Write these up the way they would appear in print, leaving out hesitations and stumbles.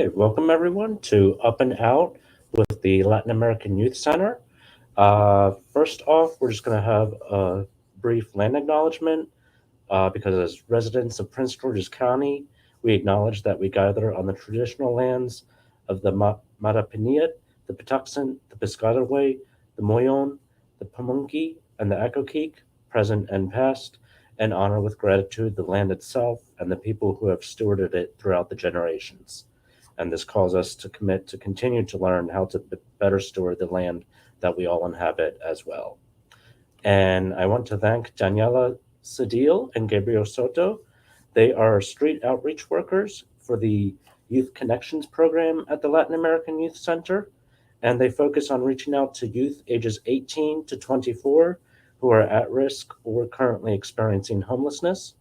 Okay, welcome everyone to Up and Out with the Latin American Youth Center. First off, we're just going to have a brief land acknowledgement because as residents of Prince George's County, we acknowledge that we gather on the traditional lands of the Matapiniat, the Patuxent, the Piscataway, the Moyon, the Pamunkey, and the Akokeek, present and past, and honor with gratitude the land itself and the people who have stewarded it throughout the generations. And this calls us to commit to continue to learn how to better steward the land that we all inhabit as well. And I want to thank Daniela Cedil and Gabriel Soto. They are street outreach workers for the Youth Connections program at the Latin American Youth Center, and they focus on reaching out to youth ages 18 to 24 who are at risk or currently experiencing homelessness.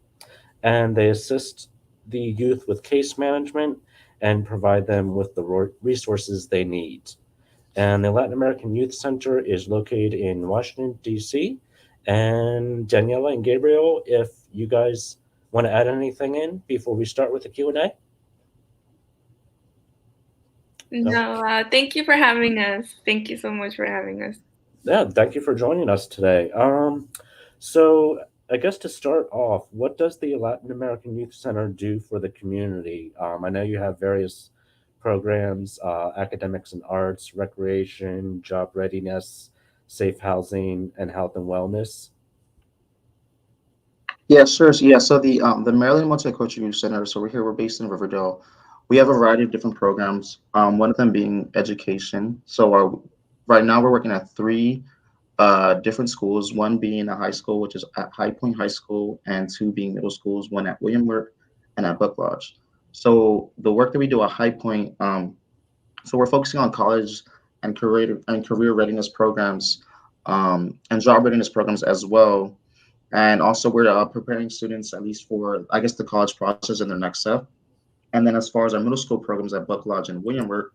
And they assist the youth with case management and provide them with the resources they need. And the Latin American Youth Center is located in Washington, D.C. And Daniela and Gabriel, if you guys want to add anything in before we start with the Q&A? No, thank you for having us. Thank you so much for having us. Yeah, thank you for joining us today. So I guess to start off, what does the Latin American Youth Center do for the community? I know you have various programs, academics and arts, recreation, job readiness, safe housing, and health and wellness. Yeah, sure. So the Maryland Multicultural Youth Center. So we're based in Riverdale. We have a variety of different programs. One of them being education. So right now we're working at three different schools. One being a high school, which is at High Point High School, and two being middle schools. One at William Wirt and at Buck Lodge. So the work that we do at High Point, so we're focusing on college and career readiness programs, and job readiness programs as well. And also we're preparing students at least for, I guess, the college process in their next step. And then as far as our middle school programs at Buck Lodge and William Wirt,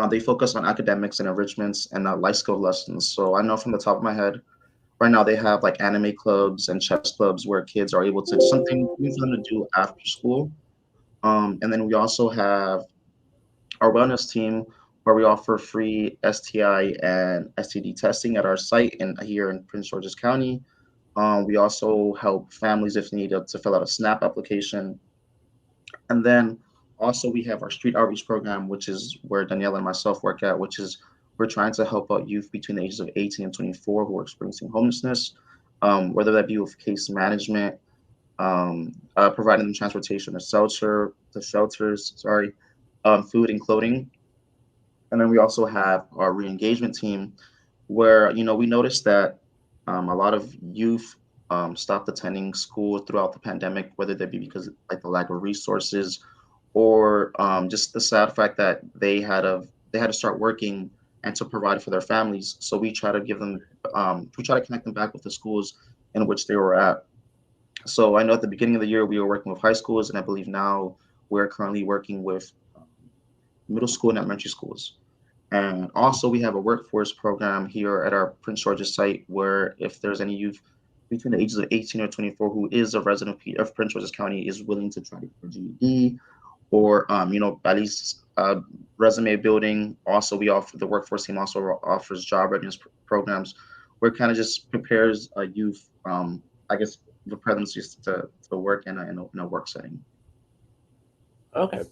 they focus on academics and enrichments and life skill lessons. So I know from the top of my head, right now they have like anime clubs and chess clubs where kids are able to something for them to do after school. And then we also have our wellness team where we offer free STI and STD testing at our site here in Prince George's County. We also help families if they need to fill out a SNAP application. And then also we have our street outreach program, which is where Daniela and myself work at, which is we're trying to help out youth between the ages of 18 and 24 who are experiencing homelessness, whether that be with case management, providing them transportation to shelters, food and clothing. And then we also have our re-engagement team where, we noticed that a lot of youth stopped attending school throughout the pandemic, whether that be because like the lack of resources or just the sad fact that they had to start working and to provide for their families. So we try to we try to connect them back with the schools in which they were at. So I know at the beginning of the year we were working with high schools, and I believe now we're currently working with middle school and elementary schools. And also, we have a workforce program here at our Prince George's site where if there's any youth between the ages of 18 or 24 who is a resident of Prince George's County is willing to try to get a GED or, at least resume building. Also, the workforce team also offers job readiness programs where it kind of just prepares a youth, I guess, prepare them to work in a work setting. Okay.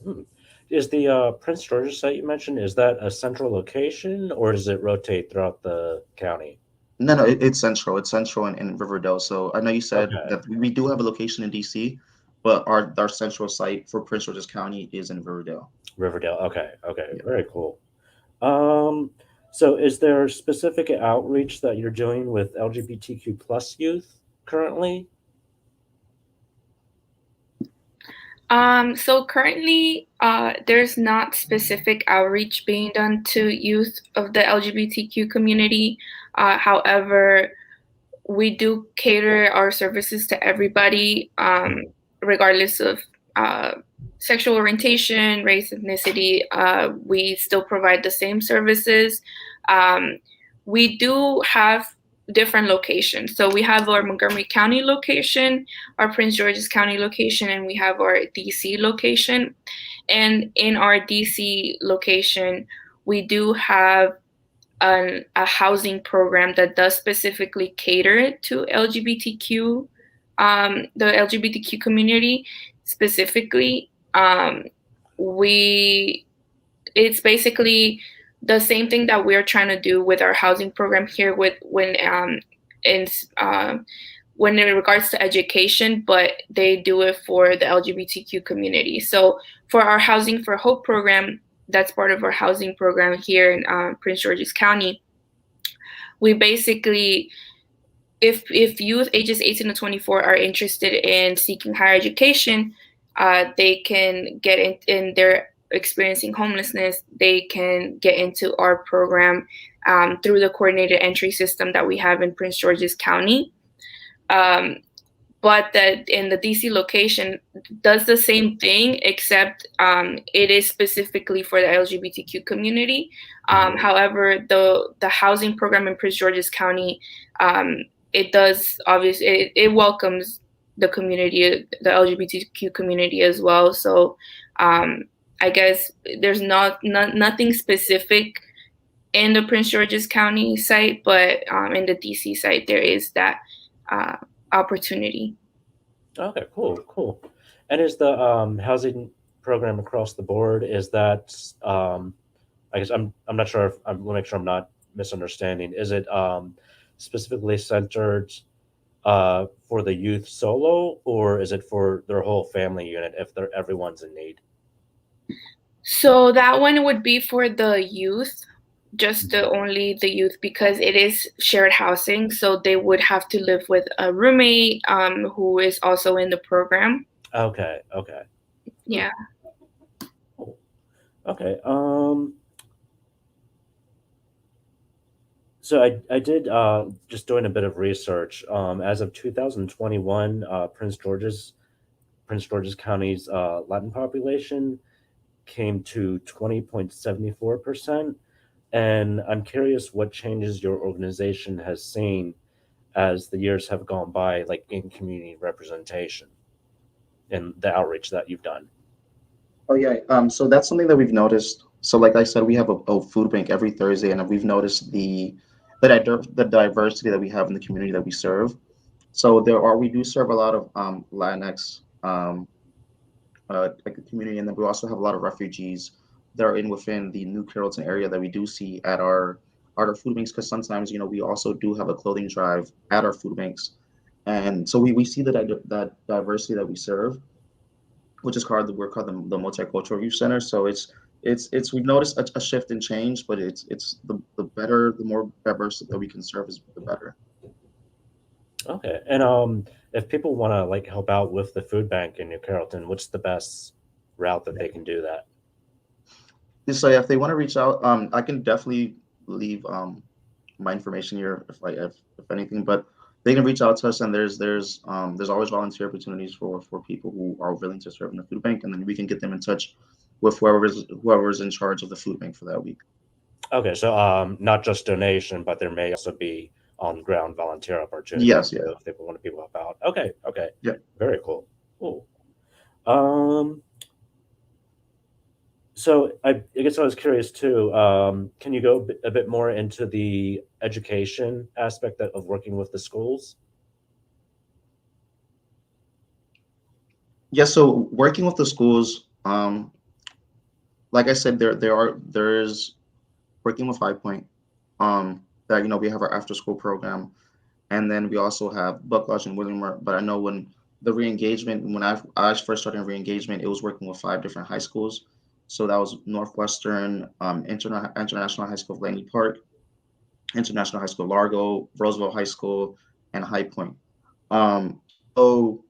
Is the Prince George's site you mentioned, is that a central location or does it rotate throughout the county? No, it's central. It's central in Riverdale. So I know you said Okay. that we do have a location in DC, but our central site for Prince George's County is in Riverdale. Riverdale. Okay. Yeah. Very cool. So is there specific outreach that you're doing with LGBTQ plus youth currently? So currently, there's not specific outreach being done to youth of the LGBTQ community. However, we do cater our services to everybody, regardless of sexual orientation, race, ethnicity. We still provide the same services. We do have different locations. So we have our Montgomery County location, our Prince George's County location, and we have our DC location. And in our DC location, we do have a housing program that does specifically cater to LGBTQ, the LGBTQ community specifically. It's basically the same thing that we're trying to do with our housing program here when in regards to education, but they do it for the LGBTQ community. So for our Housing for Hope program, that's part of our housing program here in Prince George's County. We basically, if youth ages 18 to 24 are interested in seeking higher education, they can get in their experiencing homelessness, they can get into our program through the coordinated entry system that we have in Prince George's County. But that in the DC location does the same thing, except it is specifically for the LGBTQ community. However, the housing program in Prince George's County, it does obviously it welcomes the community, the LGBTQ community as well. So I guess there's nothing specific in the Prince George's County site, but in the DC site there is that opportunity. Okay, cool. And is the housing program across the board? Is that I guess I'm not sure if I'm going to make sure I'm not misunderstanding. Is it specifically centered for the youth solo, or is it for their whole family unit if everyone's in need? So that one would be for the youth, just only the youth, because it is shared housing. So they would have to live with a roommate who is also in the program. Okay. Yeah. Cool. Okay. So I did just doing a bit of research. As of 2021, Prince George's County's Latin population came to 20.74%. And I'm curious what changes your organization has seen as the years have gone by, like in community representation and the outreach that you've done. Oh yeah, so that's something that we've noticed. So like I said, we have a food bank every Thursday, and we've noticed the diversity that we have in the community that we serve. So we do serve a lot of Latinx like the community, and then we also have a lot of refugees that are within the New Carrollton area that we do see at our food banks, because sometimes we also do have a clothing drive at our food banks, and so we see that diversity that we serve, which is called we're called the Multicultural Youth Center. So it's we've noticed a shift in change, but it's the better, the more diverse that we can serve is the better. Okay. And if people want to like help out with the food bank in New Carrollton, what's the best route that they can do that? So if they want to reach out, I can definitely leave my information here if anything, but they can reach out to us, and there's always volunteer opportunities for people who are willing to serve in the food bank, and then we can get them in touch with whoever's in charge of the food bank for that week. Okay, so not just donation, but there may also be on ground volunteer opportunities. Yes, yeah. If people want to help out. Okay. Yeah. Very cool. So I guess I was curious too. Can you go a bit more into the education aspect of working with the schools? Yeah, so working with the schools, like I said, there is working with High Point, that we have our after school program, and then we also have Buck Lodge and Williamore. But I know when I first started in re-engagement, it was working with 5 different high schools. So that was Northwestern, International High School of Langley Park, International High School of Largo, Roosevelt High School, and High Point. So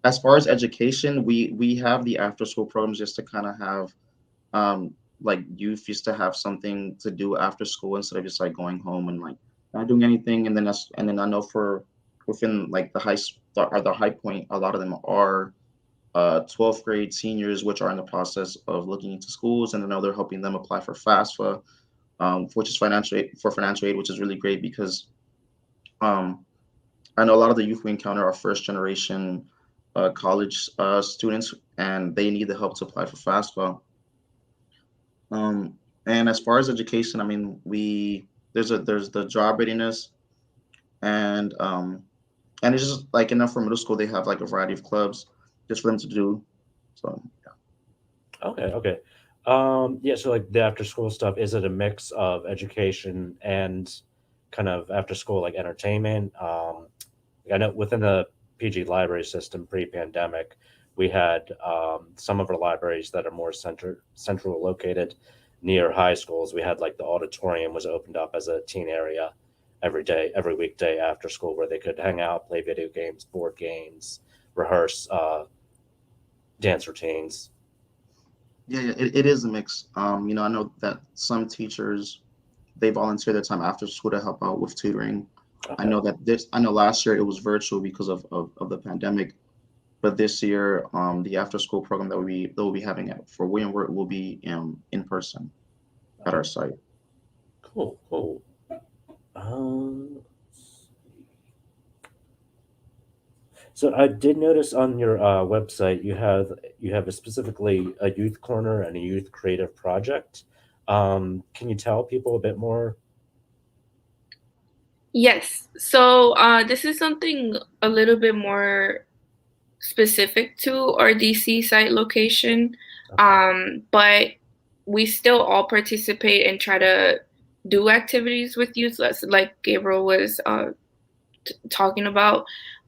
as far as education, we have the after school programs just to kind of have like youth used to have something to do after school instead of just like going home and like not doing anything. And then I know for within like the High Point, a lot of them are 12th grade seniors, which are in the process of looking into schools, and I know they're helping them apply for FAFSA, which is financial aid, which is really great because Um, I know a lot of the youth we encounter are first generation college students, and they need the help to apply for FAFSA. Um, and as far as education, I mean, there's the job readiness, and and it's just like enough for middle school. They have like a variety of clubs just for them to do. So Okay, okay. Yeah, so like the after school stuff, is it a mix of education and kind of after school like entertainment? I know within the PG library system pre-pandemic, we had some of our libraries that are more central located near high schools. We had like the auditorium was opened up as a teen area every day, every weekday after school, where they could hang out, play video games, board games, rehearse dance routines. yeah, it is a mix. You know, I know that some teachers they volunteer their time after school to help out with tutoring. Okay. I know last year it was virtual because of the pandemic, but this year the after school program that we'll be having for William Wirt will be in person at our Oh, site. cool, cool. Um, so I did notice on your website you have a specifically a youth corner and a youth creative project. Can you tell people a bit more? Yes. So this is something a little bit more specific to our DC site location, Okay. but we still all participate and try to do activities with youth, like Gabriel was talking about.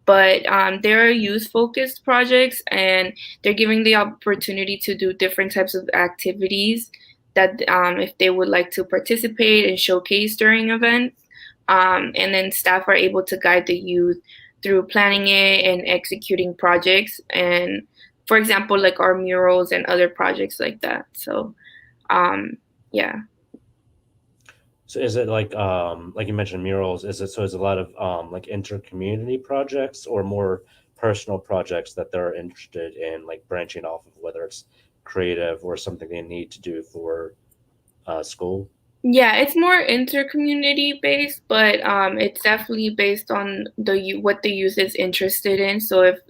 But there are youth focused projects, and they're giving the opportunity to do different types of activities that if they would like to participate and showcase during events. And then staff are able to guide the youth through planning it and executing projects. And for example, like our murals and other projects like that. So, yeah. So is it like you mentioned murals? Is it so? Is a lot of like inter-community projects or more personal projects that they're interested in, like branching off of whether it's creative or something they need to do for school? Yeah, it's more inter-community based, but it's definitely based on what the youth is interested in. So if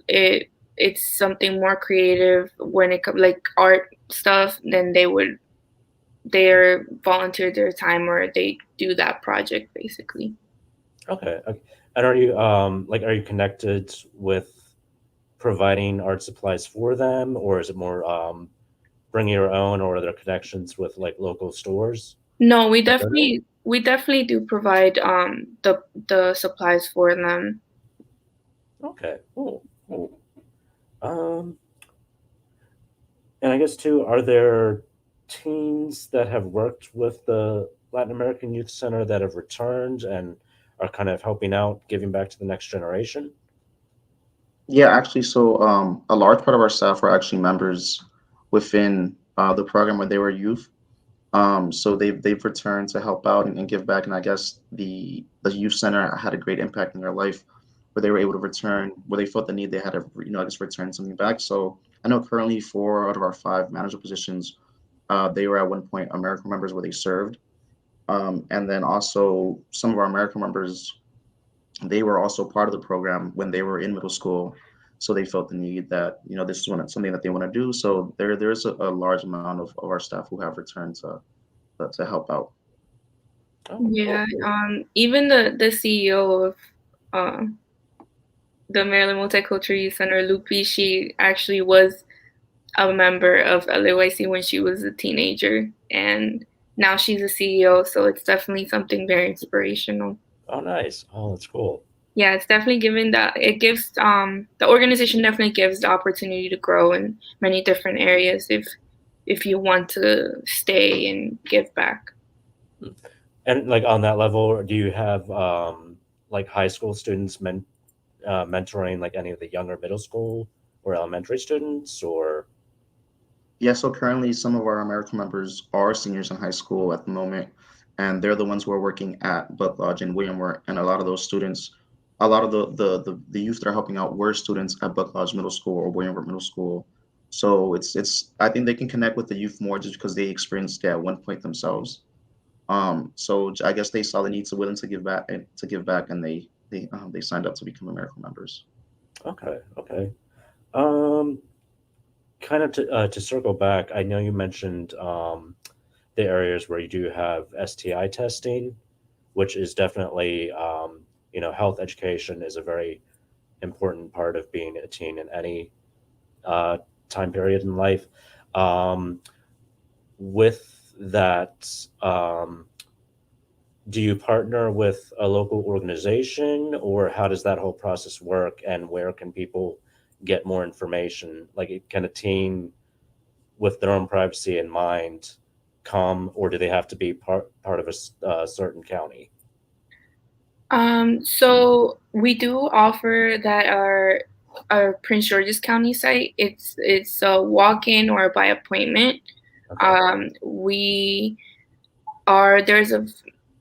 it's something more creative when it comes like art stuff, then they're volunteer their time or they do that project basically. Okay, okay. And are you connected with providing art supplies for them, or is it more bring your own, or are there connections with like local stores No, we that donate? definitely do provide the supplies for them. Okay, cool, cool. Um, and I guess too, are there teens that have worked with the Latin American Youth Center that have returned and are kind of helping out, giving back to the next generation? Yeah, actually, so a large part of our staff were actually members within the program when they were youth. So they've returned to help out and give back, and I guess the youth center had a great impact in their life, where they were able to return, where they felt the need, they had to I guess return something back. So I know currently 4 out of our 5 manager positions, they were at one point American members where they served, and then also some of our American members they were also part of the program when they were in middle school. So they felt the need that this is something that they want to do. So there's a large amount of our staff who have returned to help out. Oh, cool, Yeah, cool. even the CEO of uh, the Maryland Multicultural Youth Center, Lupi, she actually was a member of LAYC when she was a teenager, and now she's a CEO. So it's definitely something very inspirational. Oh, nice. Oh, that's cool. Yeah, it's definitely given that it gives the organization definitely gives the opportunity to grow in many different areas if you want to stay and give back. And like on that level, do you have like high school students mentoring like any of the younger middle school or elementary students, or? Yeah, so currently some of our American members are seniors in high school at the moment, and they're the ones who are working at Buck Lodge and William Wirt. And a lot of those students, a lot of the youth that are helping out were students at Buck Lodge Middle School or William Wirt Middle School. So it's I think they can connect with the youth more just because they experienced it at one point themselves. So I guess they saw the need to willing to give back and they signed up to become American members. Okay. Um, Kind of to circle back, I know you mentioned the areas where you do have STI testing, which is definitely health education is a very important part of being a teen in any uh, time period in life. Um, with that, do you partner with a local organization, or how does that whole process work? And where can people get more information? Like, can a teen with their own privacy in mind come, or do they have to be part of a certain county? So we do offer that our Prince George's County site. It's a walk-in or by appointment. Okay. We are there's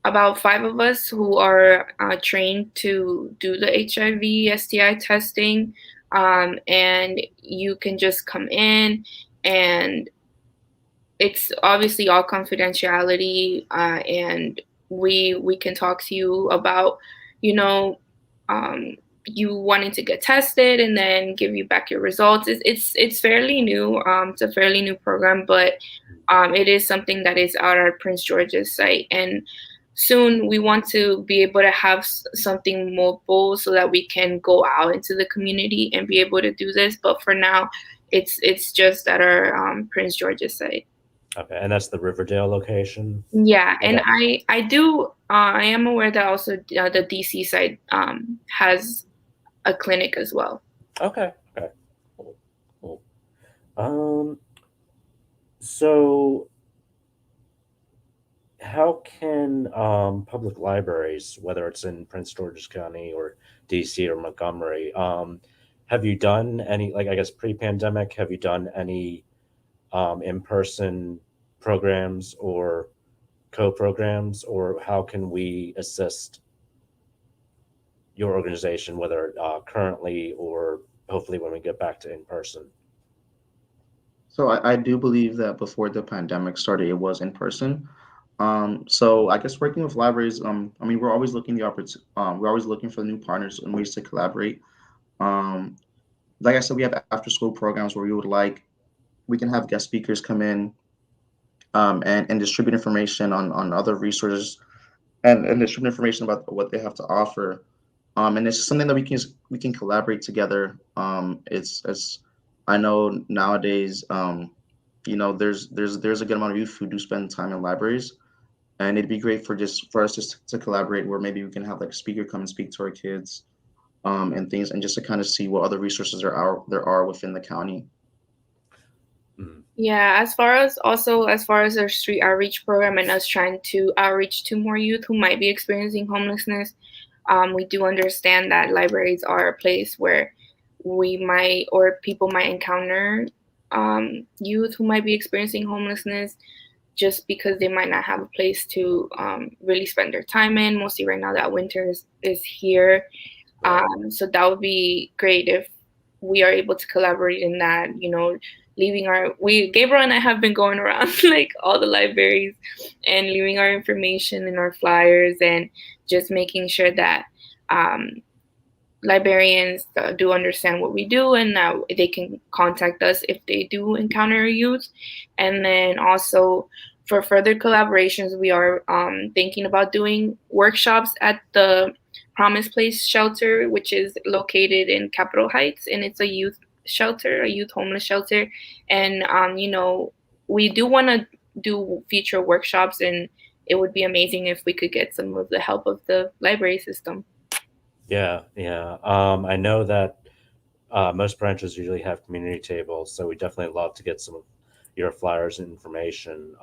about 5 of us who are trained to do the HIV STI testing, and you can just come in, and it's obviously all confidentiality, and we can talk to you about, you know, um, you wanting to get tested and then give you back your results. It's fairly new. It's a fairly new program, but it is something that is at our Prince George's site, and soon we want to be able to have something mobile so that we can go out into the community and be able to do this. But for now, it's just at our Prince George's site. Okay, and that's the Riverdale location. Yeah, and Okay. I am aware that also the DC side has a clinic as well. Okay. Cool. Cool. Um, so how can public libraries, whether it's in Prince George's County or DC or Montgomery, have you done any, like, I guess pre-pandemic, have you done any in-person programs or co-programs, or how can we assist your organization, whether currently or hopefully when we get back to in person? So I do believe that before the pandemic started, it was in person. So I guess working with libraries, I mean, we're always looking for new partners and ways to collaborate. Um, like I said, we have after school programs where we can have guest speakers come in, and distribute information on other resources, and distribute information about what they have to offer. And it's something that we can collaborate together. It's I know nowadays, there's a good amount of youth who do spend time in libraries, and it'd be great for us just to collaborate, where maybe we can have like a speaker come and speak to our kids, and things, and just to kind of see what other resources there are within the county. Mhm. Yeah, as far as our street outreach program and us trying to outreach to more youth who might be experiencing homelessness, we do understand that libraries are a place where we might or people might encounter youth who might be experiencing homelessness just because they might not have a place to really spend their time in. Mostly right now that winter is here. Right. So that would be great if we are able to collaborate in that, Gabriel and I have been going around like all the libraries and leaving our information in our flyers and just making sure that um, librarians do understand what we do and that they can contact us if they do encounter youth. And then also for further collaborations, we are thinking about doing workshops at the Promise Place shelter, which is located in Capitol Heights, and it's a youth shelter, a youth homeless shelter. And we do want to do future workshops, and it would be amazing if we could get some of the help of the library system. Yeah. I know that most branches usually have community tables, so we definitely love to get some of your flyers and information.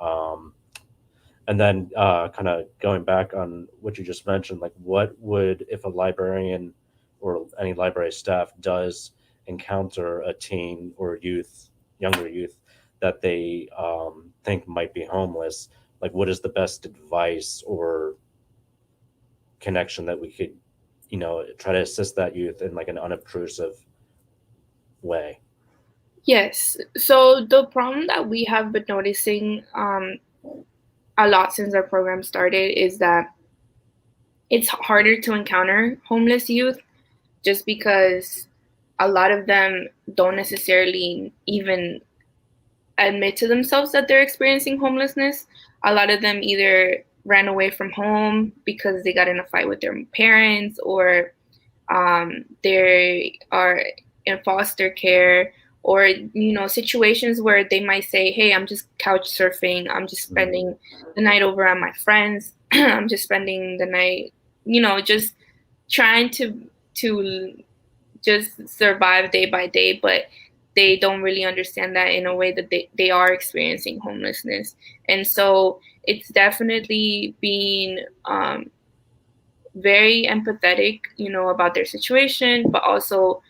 And then kind of going back on what you just mentioned, like what would, if a librarian or any library staff does encounter a teen or younger youth, that they think might be homeless, like what is the best advice or connection that we could, try to assist that youth in like an unobtrusive way? Yes. So the problem that we have been noticing a lot since our program started is that it's harder to encounter homeless youth just because a lot of them don't necessarily even admit to themselves that they're experiencing homelessness. A lot of them either ran away from home because they got in a fight with their parents, or they are in foster care, or situations where they might say, hey, I'm just couch surfing, I'm just spending the night over at my friends, I'm just spending the night, just trying to just survive day by day, but they don't really understand that in a way that they are experiencing homelessness. And so it's definitely being very empathetic, about their situation, but also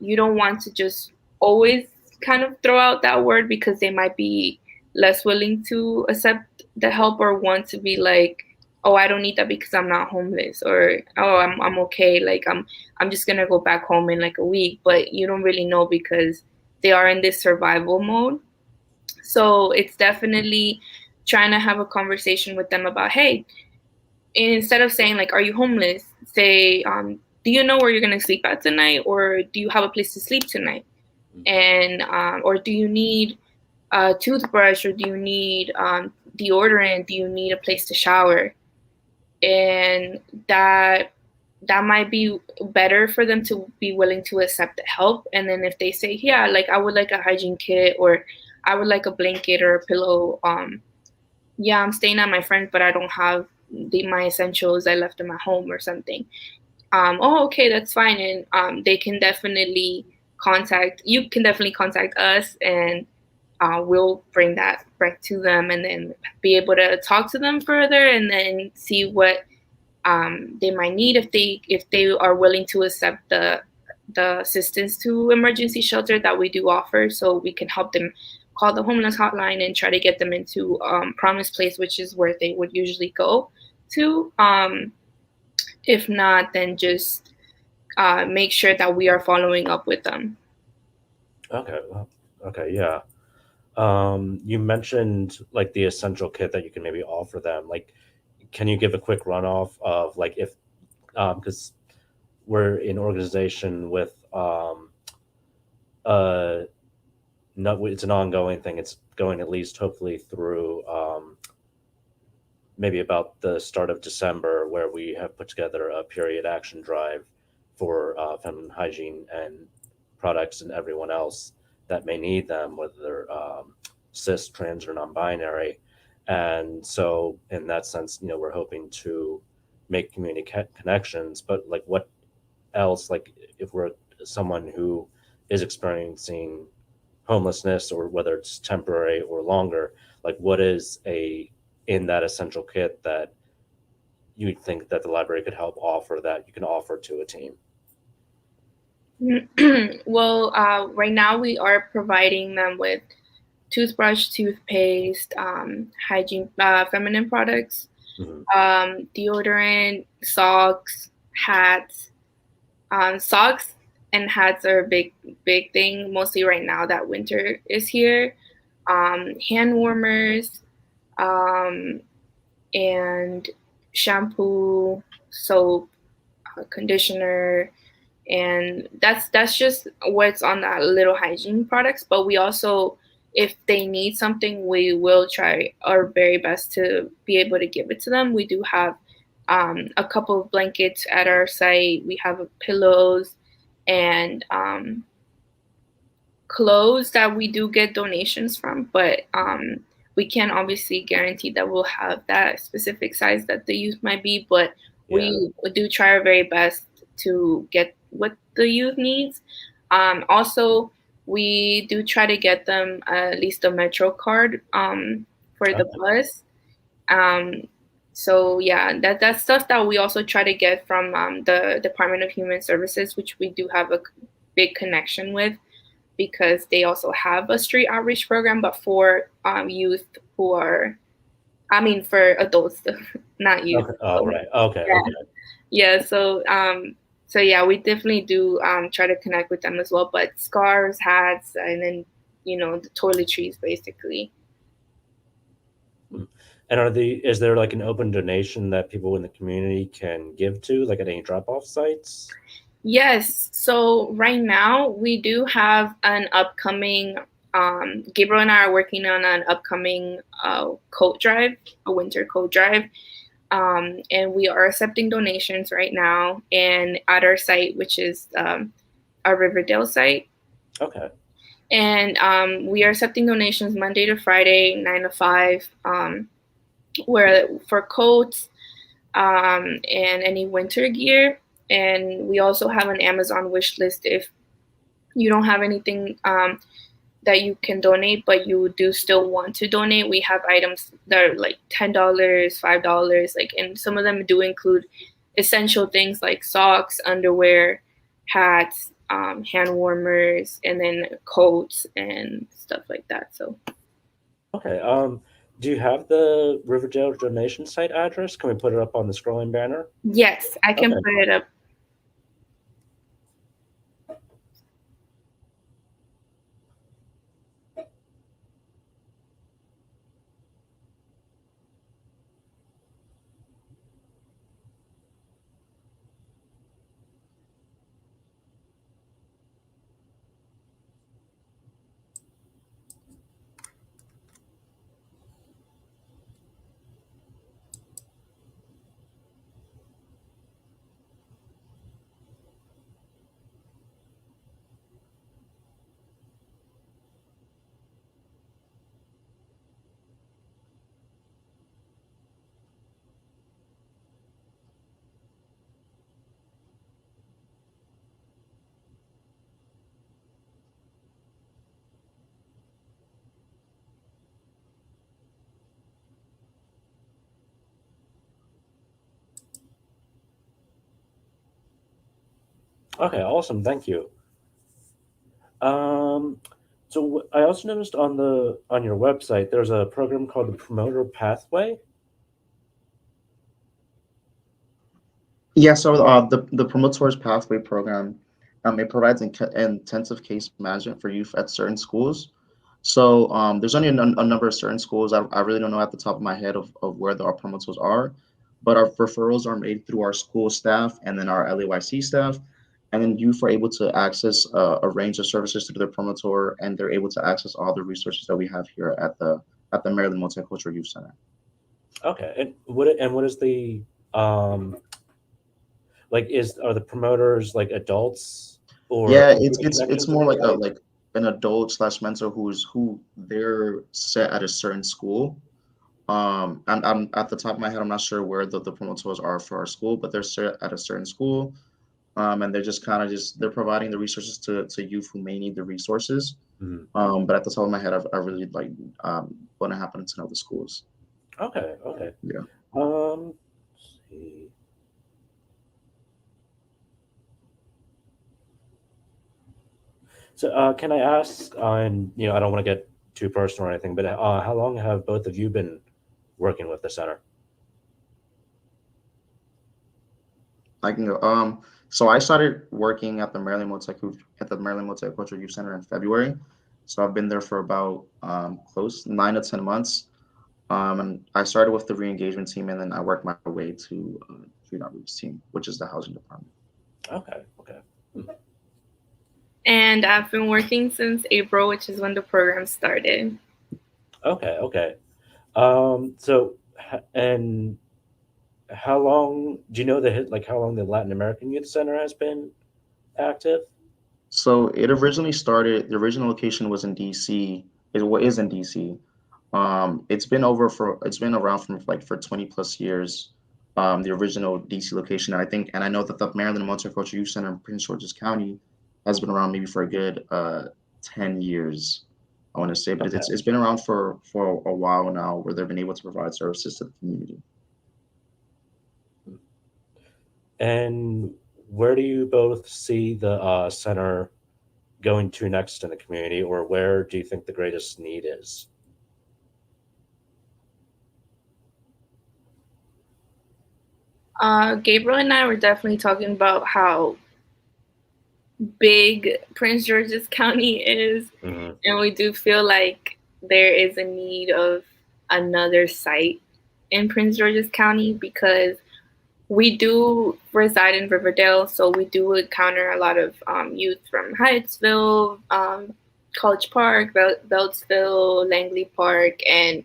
you don't want to just always kind of throw out that word, because they might be less willing to accept the help, or want to be like, oh, I don't need that because I'm not homeless, or oh, I'm okay, like I'm just gonna go back home in like a week. But you don't really know, because they are in this survival mode. So it's definitely trying to have a conversation with them about, hey, instead of saying like, are you homeless, say, do you know where you're going to sleep at tonight, or do you have a place to sleep tonight, and or do you need a toothbrush, or do you need deodorant, do you need a place to shower? And that might be better for them to be willing to accept the help. And then if they say, yeah, like I would like a hygiene kit, or I would like a blanket or a pillow, yeah, I'm staying at my friend's, but I don't have my essentials, I left them at home or something. Oh, okay, that's fine. And they can definitely you can definitely contact us, and we'll bring that back to them, and then be able to talk to them further, and then see what they might need, if they are willing to accept the assistance to emergency shelter that we do offer, so we can help them call the homeless hotline and try to get them into Promise Place, which is where they would usually go to. If not, then just make sure that we are following up with them. Okay. Well, okay. Yeah. You mentioned like the essential kit that you can maybe offer them. Like, can you give a quick runoff of like if, because we're an organization with no, it's an ongoing thing. It's going at least hopefully through maybe about the start of December, where we have put together a period action drive for feminine hygiene and products and everyone else that may need them, whether they're cis, trans, or non-binary. And so, in that sense, we're hoping to make community connections. But like, what else? Like, if we're someone who is experiencing homelessness, or whether it's temporary or longer, like, what is in that essential kit that you think that the library could help offer, that you can offer to a team? Well, right now we are providing them with toothbrush, toothpaste, hygiene, feminine products, deodorant, socks, hats. Socks and hats are a big thing, mostly right now that winter is here. Hand warmers, and shampoo, soap, conditioner, and that's just what's on that little hygiene products. But we also, if they need something, we will try our very best to be able to give it to them. We do have a couple of blankets at our site. We have pillows and clothes that we do get donations from, but we can't obviously guarantee that we'll have that specific size that the youth might be, but we do try our very best to get what the youth needs. Also, we do try to get them at least a Metro card for the bus. So yeah, that's stuff that we also try to get from the Department of Human Services, which we do have a big connection with, because they also have a street outreach program, but for youth who are, for adults, not youth. Okay. Oh, right. Okay. Yeah. Okay. Yeah. So yeah, we definitely do try to connect with them as well. But scarves, hats, and then the toiletries, basically. And is there like an open donation that people in the community can give to, like at any drop-off sites? Yes. So right now we do have an upcoming. Gabriel and I are working on an upcoming coat drive, a winter coat drive, and we are accepting donations right now. And at our site, which is our Riverdale site. Okay. And we are accepting donations Monday to Friday, 9 to 5, where for coats and any winter gear. And we also have an Amazon wish list if you don't have anything that you can donate, but you do still want to donate. We have items that are like $10, $5, like, and some of them do include essential things like socks, underwear, hats, hand warmers, and then coats and stuff like that. So. Okay. Do you have the Riverdale donation site address? Can we put it up on the scrolling banner? Yes, I can put it up. Okay, awesome. Thank you. So I also noticed on your website there's a program called the Promoter Pathway. Yeah, so the Promotors Pathway program, it provides intensive case management for youth at certain schools. So there's only a number of certain schools. I really don't know at the top of my head of where our promoters are, but our referrals are made through our school staff and then our LAYC staff. And then youth are able to access a range of services through their promoter, and they're able to access all the resources that we have here at the Maryland Multicultural Youth Center. Okay, and what is the like are the promoters like adults or Yeah, it's more like an adult / mentor who they're set at a certain school. I'm at the top of my head, I'm not sure where the promoters are for our school, but they're set at a certain school. And they're just kind of they're providing the resources to youth who may need the resources. Mm-hmm. But at the top of my head, I really like want to happen to know the schools. Okay. Yeah. Let's see. So can I ask, and I don't want to get too personal or anything, but how long have both of you been working with the center? I can go. So I started working at the Maryland Multicultural Youth Center in February. So I've been there for about close 9 to 10 months. And I started with the re-engagement team, and then I worked my way to Street Outreach team, which is the housing department. Okay. And I've been working since April, which is when the program started. Okay. So, and how long do you know how long the Latin American Youth Center has been active? So it originally started. The original location was in DC. It is in DC. It's been around for 20 plus years. The original DC location, and I know that the Maryland Multicultural Youth Center in Prince George's County has been around maybe for a good 10 years, I want to say, but Okay. it's been around for a while now, where they've been able to provide services to the community. And where do you both see the center going to next in the community, or where do you think the greatest need is? Gabriel and I were definitely talking about how big Prince George's County is, Mm-hmm. and we do feel like there is a need of another site in Prince George's County because we do reside in Riverdale, so we do encounter a lot of youth from Hyattsville, College Park, Beltsville, Langley Park, and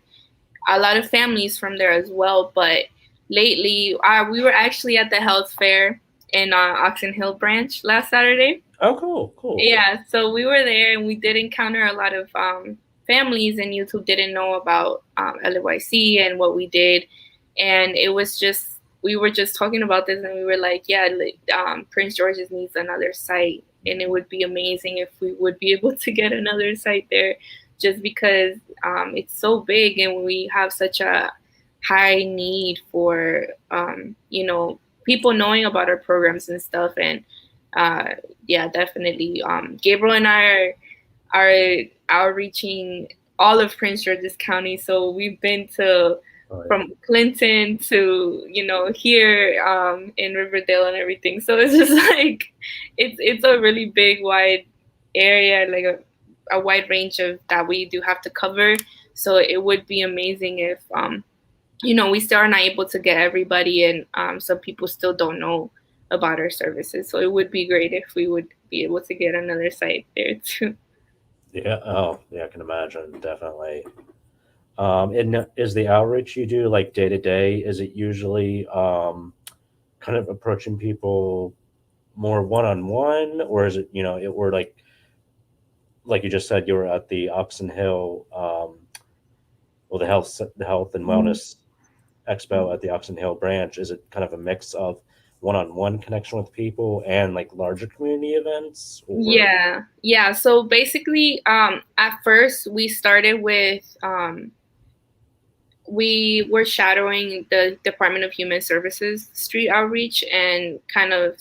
a lot of families from there as well. But lately, we were actually at the health fair in Oxon Hill branch last Saturday. Oh, cool. Yeah, so we were there and we did encounter a lot of families and youth who didn't know about LYC and what we did. And it was just, we were just talking about this and we were like, yeah, Prince George's needs another site. And it would be amazing if we would be able to get another site there just because it's so big and we have such a high need for, people knowing about our programs and stuff. And yeah, definitely. Gabriel and I are outreaching all of Prince George's County. So we've been to from Clinton to here in Riverdale and everything. So it's just like it's a really big, wide area, like a wide range of that we do have to cover. So it would be amazing if we still are not able to get everybody, and some people still don't know about our services. So it would be great if we would be able to get another site there too. Yeah. Oh, yeah. I can imagine. Definitely. And is the outreach you do like day to day? Is it usually kind of approaching people more one on one, or is it it were like you just said you were at the Oxon Hill, the health and wellness expo at the Oxon Hill branch? Is it kind of a mix of one-on-one connection with people and like larger community events? Or? Yeah. So basically, at first we started with we were shadowing the Department of Human Services street outreach and kind of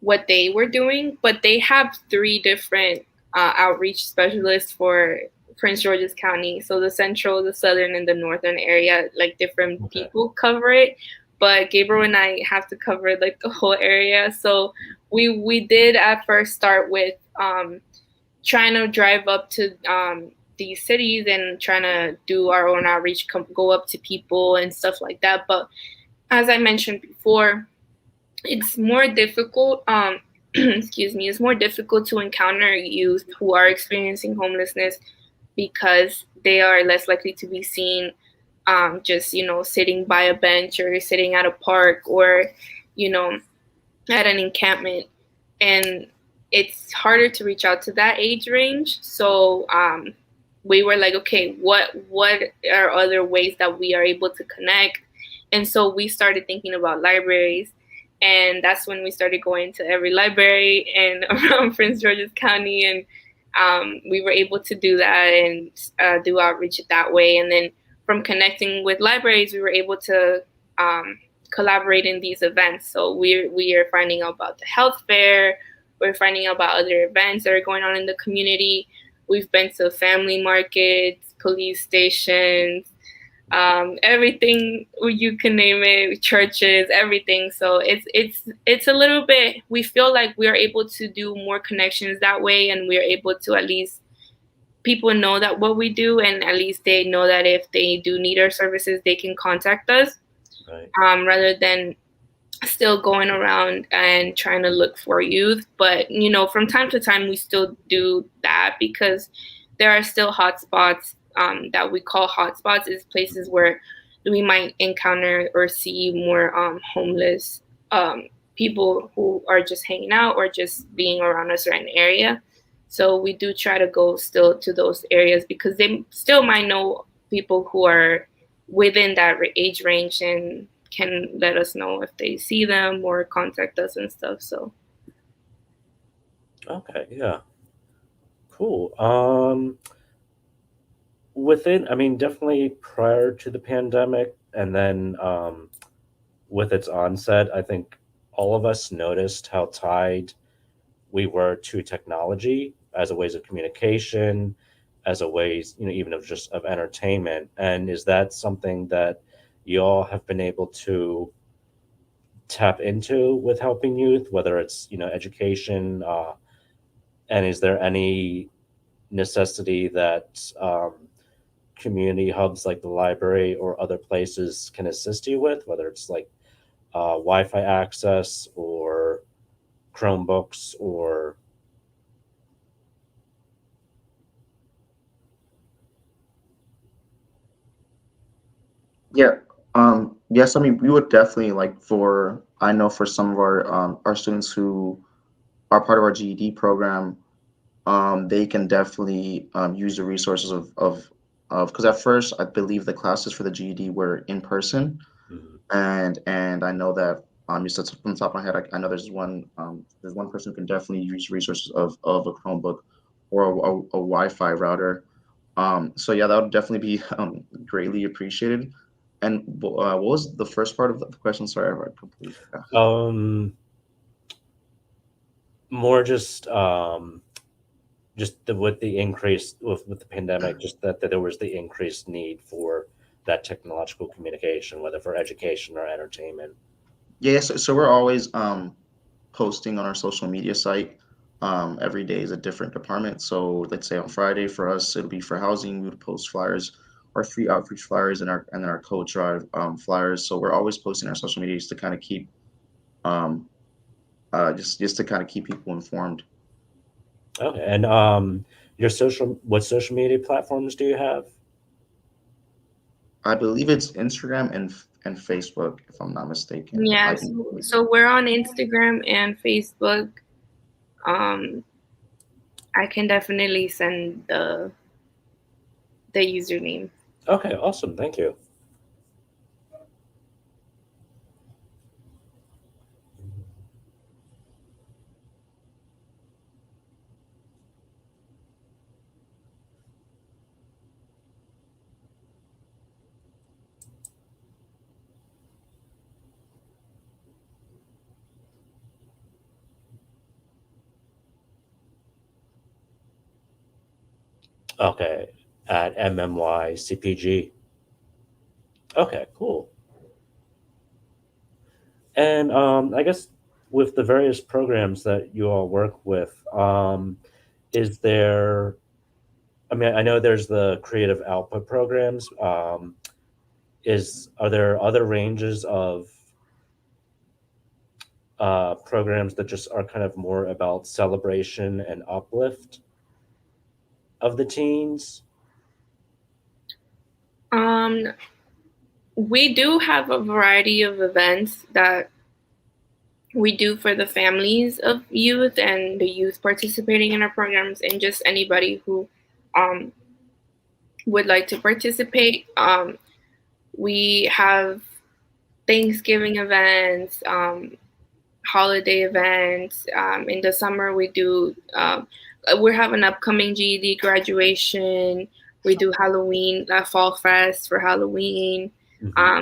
what they were doing, but they have 3 different outreach specialists for Prince George's County. So the central, the southern, and the northern area, like different people cover it. But Gabriel and I have to cover like the whole area. So we did at first start with trying to drive up to these cities and trying to do our own outreach, go up to people and stuff like that. But as I mentioned before, it's more difficult. It's more difficult to encounter youth who are experiencing homelessness because they are less likely to be seen just sitting by a bench or sitting at a park or at an encampment, and it's harder to reach out to that age range. So we were like, okay, what are other ways that we are able to connect? And so we started thinking about libraries. And that's when we started going to every library and around Prince George's County. And we were able to do that and do outreach that way. And then from connecting with libraries, we were able to collaborate in these events. So we are finding out about the health fair. We're finding out about other events that are going on in the community. We've been to family markets, police stations, everything you can name it, churches, everything. So it's a little bit, we feel like we are able to do more connections that way, and we are able to at least people know that what we do, and at least they know that if they do need our services, they can contact us, rather than still going around and trying to look for youth. But from time to time we still do that because there are still hotspots that we call hotspots, is places where we might encounter or see more homeless people who are just hanging out or just being around a certain area. So we do try to go still to those areas because they still might know people who are within that age range and can let us know if they see them or contact us and stuff. So okay, yeah, cool. Definitely prior to the pandemic, and then with its onset, I think all of us noticed how tied we were to technology as a ways of communication, as a ways, even of just of entertainment. And is that something that you all have been able to tap into with helping youth, whether it's education, and is there any necessity that community hubs like the library or other places can assist you with, whether it's like Wi-Fi access or Chromebooks or... Yeah. Yes, I mean, we would definitely like I know for some of our students who are part of our GED program, they can definitely use the resources because at first I believe the classes for the GED were in person, and I know that just from the top of my head, I know there's one person who can definitely use resources of a Chromebook or a Wi-Fi router. So yeah, that would definitely be greatly appreciated. And what was the first part of the question? Sorry, I completely forgot. More just with the increase with the pandemic, just that there was the increased need for that technological communication, whether for education or entertainment. Yeah, so we're always posting on our social media site. Every day is a different department. So let's say on Friday for us, it'll be for housing. We would post flyers, our free outreach flyers, and our code drive flyers. So we're always posting our social medias to kind of keep um, just to kind of keep people informed. Okay, and what social media platforms do you have? I believe it's Instagram and Facebook, if I'm not mistaken. Yeah, so we're on Instagram and Facebook. I can definitely send the username. Okay, awesome. Thank you. Okay, at MMYCPG. Okay, cool. And I guess with the various programs that you all work with, is there... I mean, I know there's the creative output programs. Are there other ranges of programs that just are kind of more about celebration and uplift of the teens? We do have a variety of events that we do for the families of youth and the youth participating in our programs, and just anybody who would like to participate. We have Thanksgiving events, holiday events. In the summer, we have an upcoming GED graduation. We do Halloween, Fall Fest for Halloween.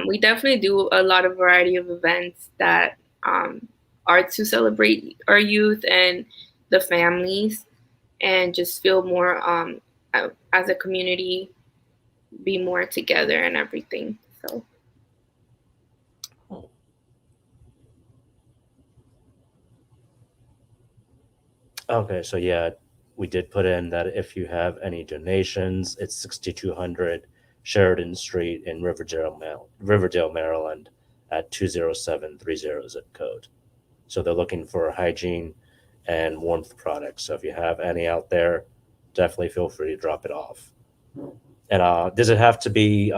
We definitely do a lot of variety of events that are to celebrate our youth and the families, and just feel more as a community, be more together and everything. So. Okay, so yeah, we did put in that if you have any donations, it's 6200 Sheridan Street in Riverdale, Maryland, at 20730 zip code. So they're looking for hygiene and warmth products. So if you have any out there, definitely feel free to drop it off. And does it have to be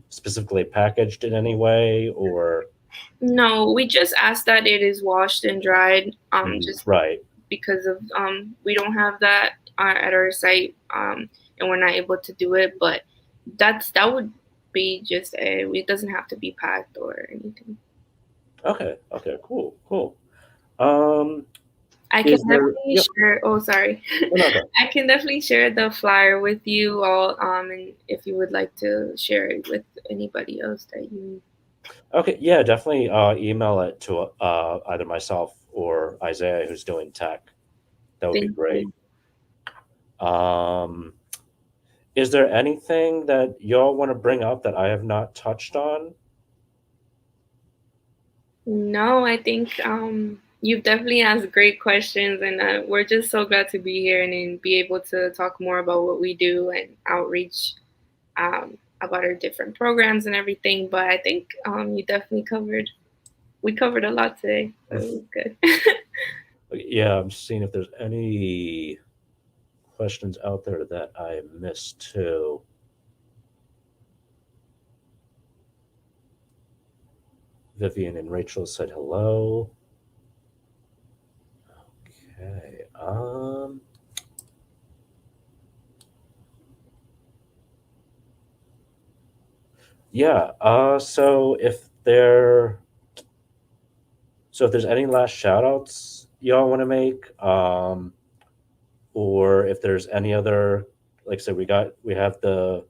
specifically packaged in any way, or? No, we just ask that it is washed and dried. Just right. Because of we don't have that at our site, and we're not able to do it. But that would be just it doesn't have to be packed or anything. Okay. Cool. I can definitely share. Oh, sorry. I can definitely share the flyer with you all, and if you would like to share it with anybody else that you. Okay, yeah, definitely email it to either myself or Isaiah, who's doing tech. That would be great. Is there anything that y'all want to bring up that I have not touched on? No, I think you've definitely asked great questions, and we're just so glad to be here and be able to talk more about what we do and outreach about our different programs and everything. But I think we covered a lot today. So it was good. Yeah, I'm seeing if there's any questions out there that I missed too. Vivian and Rachel said hello. Okay. Yeah. So if there's any last shout outs y'all want to make, or if there's any other, like I said, we have the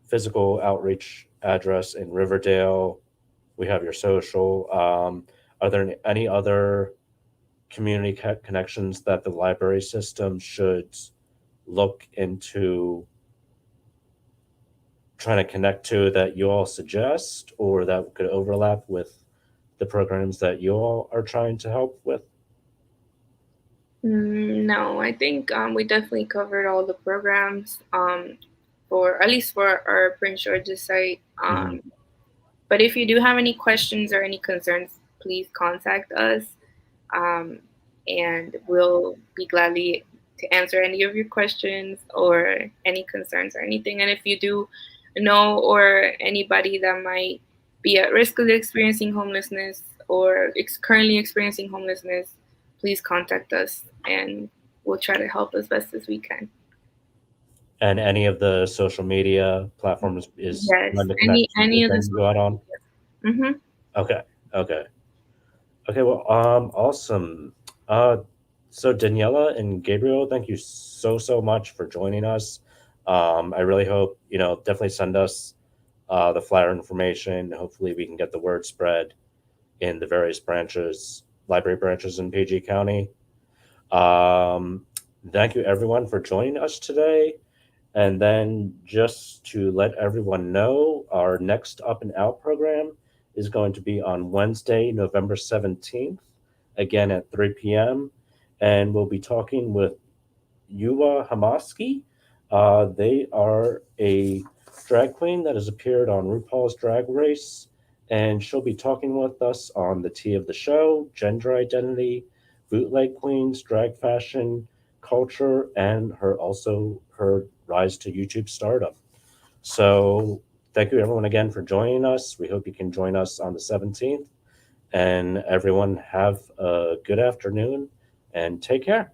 physical outreach address in Riverdale. We have your social. Are there any other community connections that the library system should look into trying to connect to that you all suggest, or that could overlap with the programs that you all are trying to help with? No, I think we definitely covered all the programs for at least for our Prince George's site. But if you do have any questions or any concerns, please contact us, and we'll be gladly to answer any of your questions or any concerns or anything. And if you do know or anybody that might be at risk of experiencing homelessness or currently experiencing homelessness, please contact us and we'll try to help as best as we can. And any of the social media platforms is Yes, London any of Connection the go out on? Mm-hmm. Okay. Well, awesome. So Daniela and Gabriel, thank you so much for joining us. I really hope, definitely send us the flyer information. Hopefully we can get the word spread in the various library branches in PG County. Thank you everyone for joining us today. And then just to let everyone know, our next Up and Out program is going to be on Wednesday, November 17th, again at 3 p.m. And we'll be talking with Yuva Hamaski. They are a drag queen that has appeared on RuPaul's Drag Race, and she'll be talking with us on the tea of the show, gender identity, bootleg queens, drag fashion, culture, and her rise to YouTube stardom. So thank you everyone again for joining us. We hope you can join us on the 17th. And everyone have a good afternoon and take care.